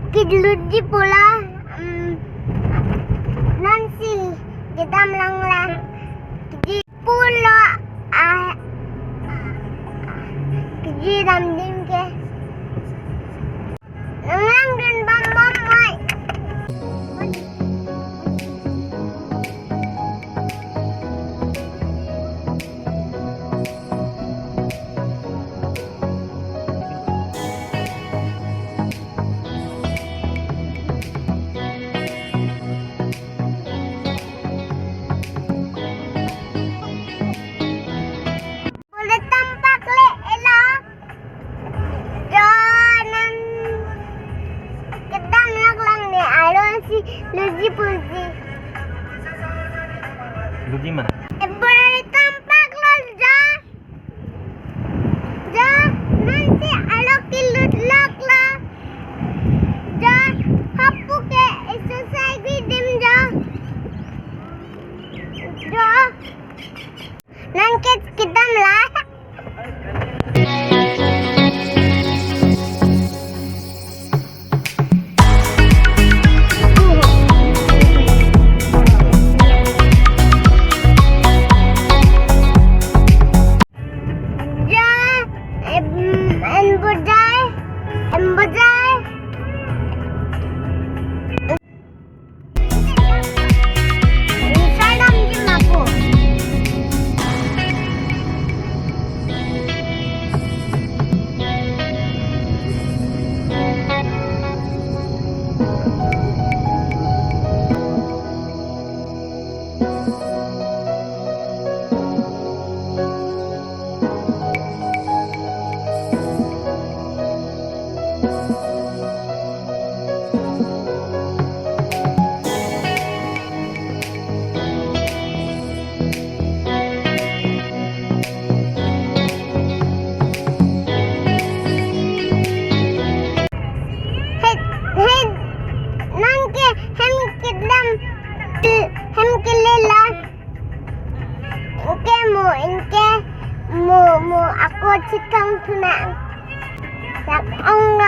Kidludi pula nansi kita melanglang di pulau di dalam ke lang dan bom mai Luji puji. Luji mana? Boleh tampak lo nanti alok kilut lok lo hapu ke exercise dim nanti kita lah. Ingke mu aku cikang tunang. Sak ong